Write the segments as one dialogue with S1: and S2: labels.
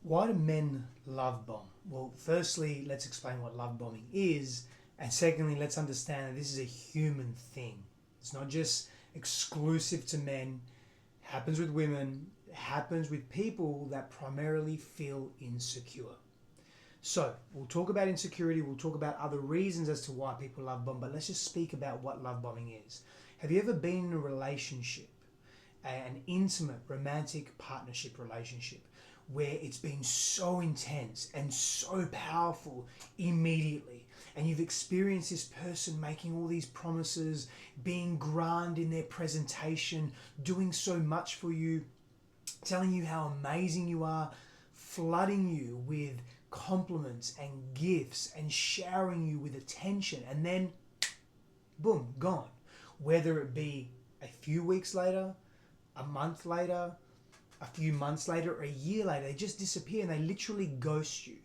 S1: Why do men love bomb? Well, firstly, let's explain what love bombing is. And secondly, let's understand that this is a human thing. It's not just exclusive to men. It happens with women. It happens with people that primarily feel insecure. So, we'll talk about insecurity. We'll talk about other reasons as to why people love bomb. But let's just speak about what love bombing is. Have you ever been in a relationship, an intimate, romantic partnership relationship, where it's been so intense and so powerful immediately, and you've experienced this person making all these promises, being grand in their presentation, doing so much for you, telling you how amazing you are, flooding you with compliments and gifts and showering you with attention, and then boom, gone. Whether it be a few weeks later, a month later, a few months later, or a year later, they just disappear and they literally ghost you.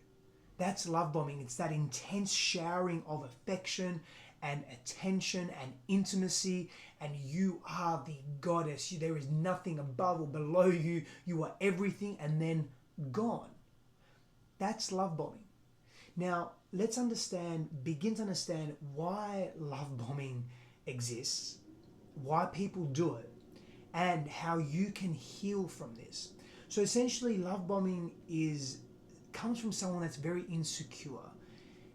S1: That's love bombing. It's that intense showering of affection and attention and intimacy, and you are the goddess. There is nothing above or below you. You are everything, and then gone. That's love bombing. Now, let's begin to understand why love bombing exists, why people do it, and how you can heal from this. So essentially, love bombing comes from someone that's very insecure.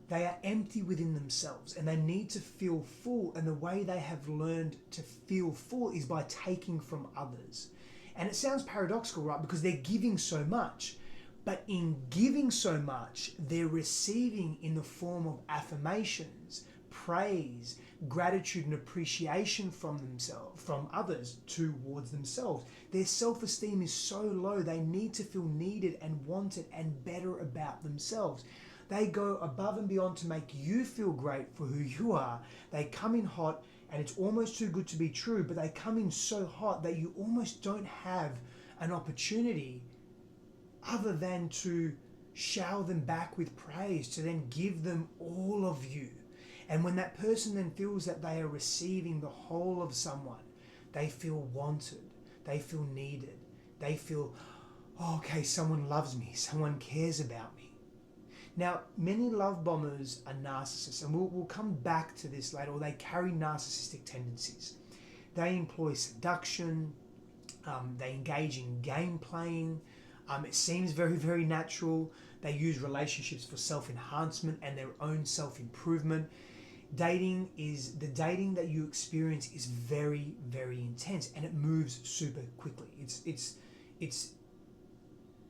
S1: They are empty within themselves and they need to feel full, and the way they have learned to feel full is by taking from others. And it sounds paradoxical, right? Because they're giving so much, but in giving so much, they're receiving in the form of affirmations, praise, gratitude and appreciation from themselves, from others towards themselves. Their self-esteem is so low, they need to feel needed and wanted and better about themselves. They go above and beyond to make you feel great for who you are. They come in hot, and it's almost too good to be true, but they come in so hot that you almost don't have an opportunity other than to shower them back with praise, to then give them all of you. And when that person then feels that they are receiving the whole of someone, they feel wanted, they feel needed, they feel, oh, okay, someone loves me, someone cares about me. Now, many love bombers are narcissists, and we'll come back to this later, or they carry narcissistic tendencies. They employ seduction, they engage in game playing, it seems very, very natural. They use relationships for self-enhancement and their own self-improvement. The dating that you experience is very, very intense, and it moves super quickly. It's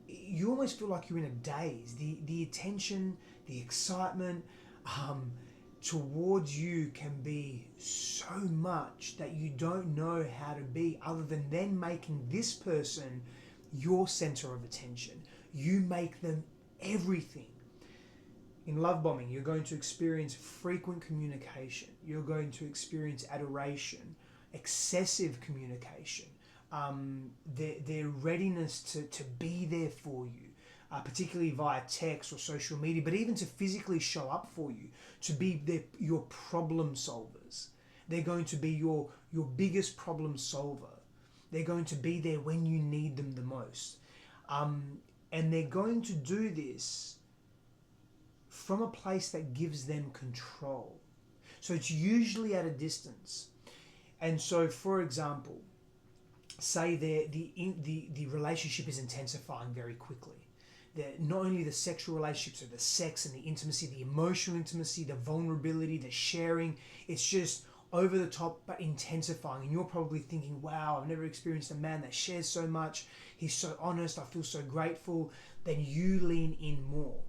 S1: you almost feel like you're in a daze. The attention, the excitement towards you can be so much that you don't know how to be other than then making this person your center of attention. You make them everything. In love bombing, you're going to experience frequent communication. You're going to experience adoration, excessive communication, their readiness to be there for you, particularly via text or social media, but even to physically show up for you, to be your problem solvers. They're going to be your biggest problem solver. They're going to be there when you need them the most. And they're going to do this from a place that gives them control. So it's usually at a distance. And so, for example, say the relationship is intensifying very quickly. Not only the sexual relationships, so the sex and the intimacy, the emotional intimacy, the vulnerability, the sharing, it's just over the top but intensifying. And you're probably thinking, wow, I've never experienced a man that shares so much. He's so honest. I feel so grateful. Then you lean in more.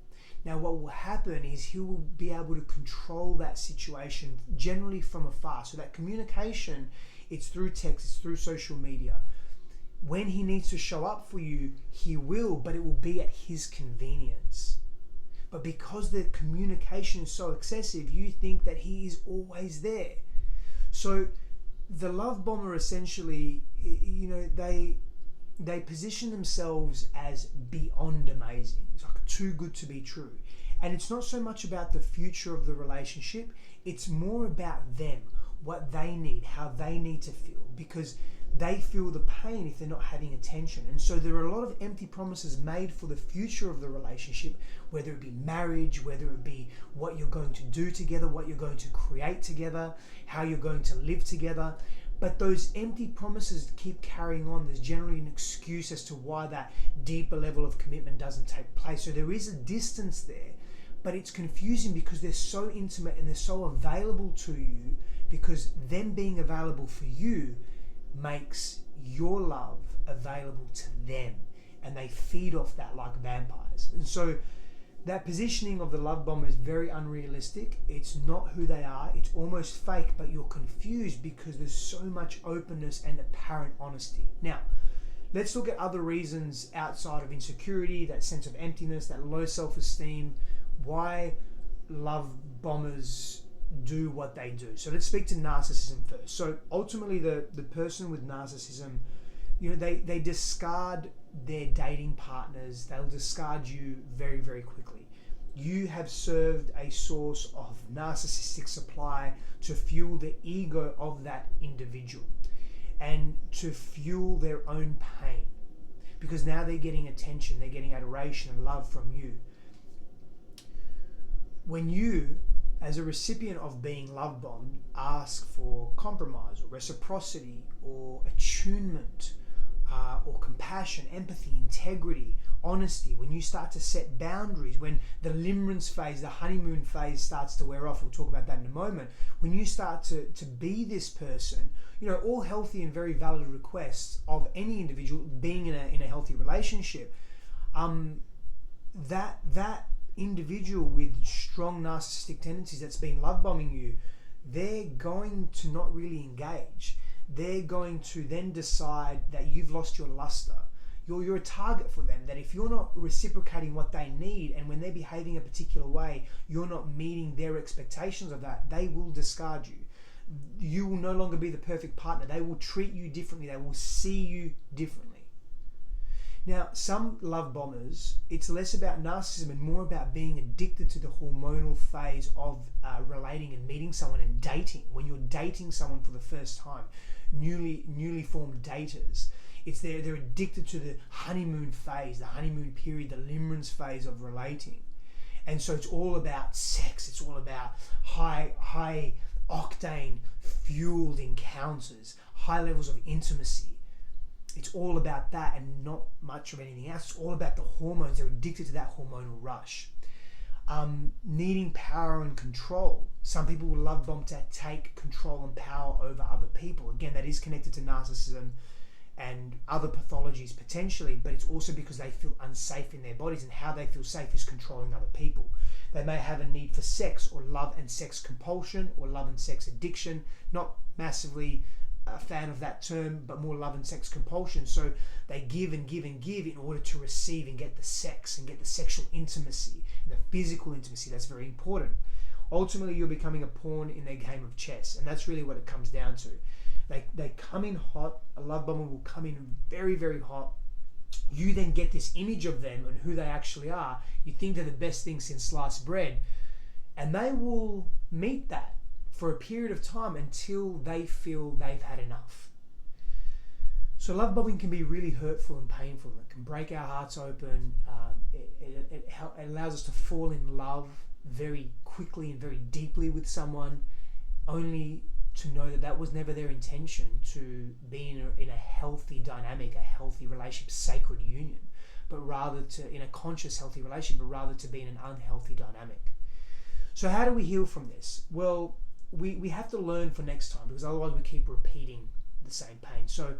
S1: Now, what will happen is he will be able to control that situation generally from afar. So that communication, it's through text, it's through social media. When he needs to show up for you, he will, but it will be at his convenience. But because the communication is so excessive, you think that he is always there. So the love bomber essentially, they position themselves as beyond amazing. It's like too good to be true. And it's not so much about the future of the relationship. It's more about them, what they need, how they need to feel. Because they feel the pain if they're not having attention. And so there are a lot of empty promises made for the future of the relationship, whether it be marriage, whether it be what you're going to do together, what you're going to create together, how you're going to live together. But those empty promises keep carrying on. There's generally an excuse as to why that deeper level of commitment doesn't take place. So there is a distance there, but it's confusing because they're so intimate and they're so available to you, because them being available for you makes your love available to them, and they feed off that like vampires. And so that positioning of the love bomber is very unrealistic. It's not who they are. It's almost fake, but you're confused because there's so much openness and apparent honesty. Now, let's look at other reasons outside of insecurity, that sense of emptiness, that low self-esteem, why love bombers do what they do. So let's speak to narcissism first. So ultimately the person with narcissism, they discard their dating partners. They'll discard you very, very quickly. You have served a source of narcissistic supply to fuel the ego of that individual and to fuel their own pain, because now they're getting attention, they're getting adoration and love from you. When you, as a recipient of being love bombed, ask for compromise or reciprocity or attunement or compassion, empathy, integrity, honesty, when you start to set boundaries, when the limerence phase, the honeymoon phase starts to wear off, we'll talk about that in a moment, when you start to be this person, all healthy and very valid requests of any individual being in a healthy relationship, that individual with strong narcissistic tendencies that's been love bombing you, they're going to not really engage. They're going to then decide that you've lost your luster. You're a target for them, that if you're not reciprocating what they need, and when they're behaving a particular way, you're not meeting their expectations of that, they will discard you. You will no longer be the perfect partner. They will treat you differently. They will see you differently. Now, some love bombers, it's less about narcissism and more about being addicted to the hormonal phase of relating and meeting someone and dating. When you're dating someone for the first time, newly formed daters, it's they're addicted to the honeymoon phase, the honeymoon period, the limerence phase of relating. And so it's all about sex. It's all about high octane fueled encounters, high levels of intimacy. It's all about that and not much of anything else. It's all about the hormones. They're addicted to that hormonal rush. Needing power and control. Some people will love bomb to take control and power over other people. Again, that is connected to narcissism and other pathologies potentially, but it's also because they feel unsafe in their bodies, and how they feel safe is controlling other people. They may have a need for sex or love and sex compulsion or love and sex addiction. Not massively a fan of that term, but more love and sex compulsion. So they give and give and give in order to receive and get the sex and get the sexual intimacy and the physical intimacy. That's very important. Ultimately, you're becoming a pawn in their game of chess, and that's really what it comes down to. They come in hot. A love bomber will come in very, very hot. You then get this image of them and who they actually are. You think they're the best thing since sliced bread, and they will meet that for a period of time until they feel they've had enough. So love bombing can be really hurtful and painful. It can break our hearts open. It allows us to fall in love very quickly and very deeply with someone, only to know that was never their intention, to be in a healthy dynamic, a healthy relationship, sacred union, but rather to, in a conscious healthy relationship, but rather to be in an unhealthy dynamic. So how do we heal from this? Well, we have to learn for next time, because otherwise we keep repeating the same pain. So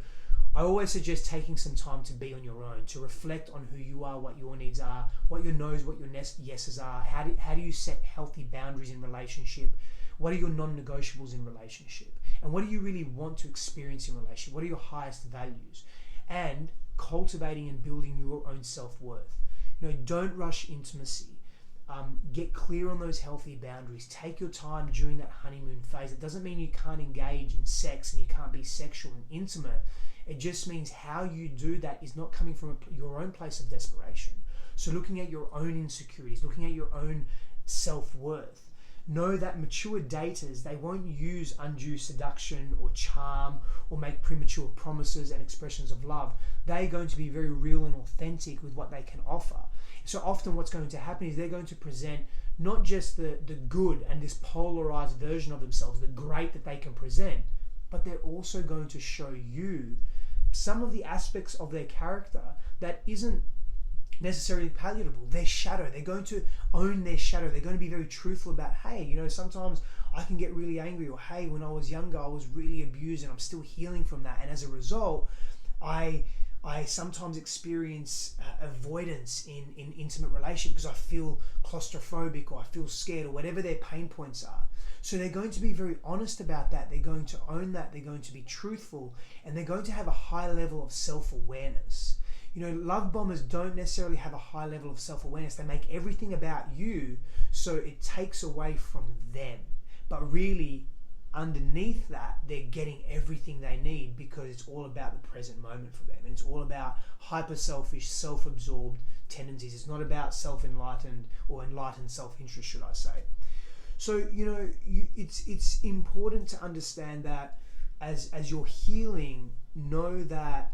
S1: I always suggest taking some time to be on your own, to reflect on who you are, what your needs are, what your no's, what your yeses are. How do you set healthy boundaries in relationship? What are your non-negotiables in relationship? And what do you really want to experience in relationship? What are your highest values? And cultivating and building your own self-worth. Don't rush intimacy. Get clear on those healthy boundaries. Take your time during that honeymoon phase. It doesn't mean you can't engage in sex and you can't be sexual and intimate. It just means how you do that is not coming from your own place of desperation. So looking at your own insecurities, looking at your own self-worth, know that mature daters, they won't use undue seduction or charm or make premature promises and expressions of love. They're going to be very real and authentic with what they can offer. So often what's going to happen is they're going to present not just the good and this polarized version of themselves, the great that they can present, but they're also going to show you some of the aspects of their character that isn't necessarily palatable. Their shadow. They're going to own their shadow. They're going to be very truthful about, hey, you know, sometimes I can get really angry, or hey, when I was younger I was really abused and I'm still healing from that, and as a result I sometimes experience avoidance in intimate relationship because I feel claustrophobic or I feel scared, or whatever their pain points are. So they're going to be very honest about that. They're going to own that. They're going to be truthful, and they're going to have a high level of self-awareness. You know, love bombers don't necessarily have a high level of self-awareness. They make everything about you, so it takes away from them. But really, underneath that, they're getting everything they need because it's all about the present moment for them. And it's all about hyper-selfish, self-absorbed tendencies. It's not about self-enlightened or enlightened self-interest, should I say. So, you know, it's important to understand that as you're healing, know that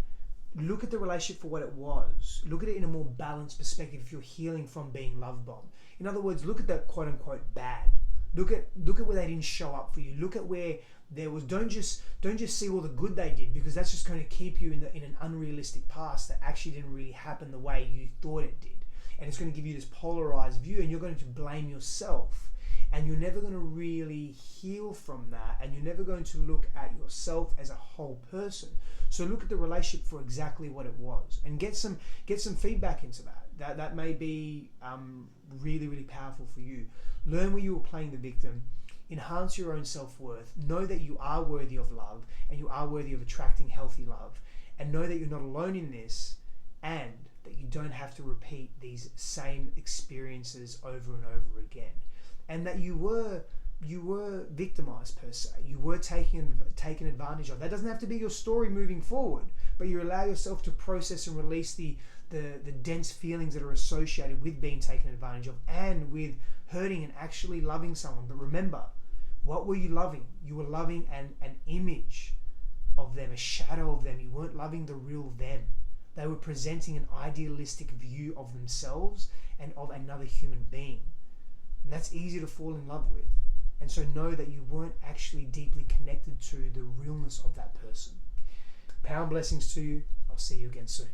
S1: look at the relationship for what it was. Look at it in a more balanced perspective if you're healing from being love bombed. In other words, look at that quote unquote bad. Look at where they didn't show up for you. Look at where there was. Don't just see all the good they did, because that's just going to keep you in an unrealistic past that actually didn't really happen the way you thought it did. And it's going to give you this polarized view, and you're going to blame yourself. And you're never going to really heal from that, and you're never going to look at yourself as a whole person. So look at the relationship for exactly what it was, and get some feedback into that. That may be really, really powerful for you. Learn where you were playing the victim. Enhance your own self-worth. Know that you are worthy of love, and you are worthy of attracting healthy love. And know that you're not alone in this, and that you don't have to repeat these same experiences over and over again. And that you were victimized per se. You were taken advantage of. That doesn't have to be your story moving forward, but you allow yourself to process and release the dense feelings that are associated with being taken advantage of and with hurting and actually loving someone. But remember, what were you loving? You were loving an image of them, a shadow of them. You weren't loving the real them. They were presenting an idealistic view of themselves and of another human being. And that's easy to fall in love with. And so know that you weren't actually deeply connected to the realness of that person. Power and blessings to you. I'll see you again soon.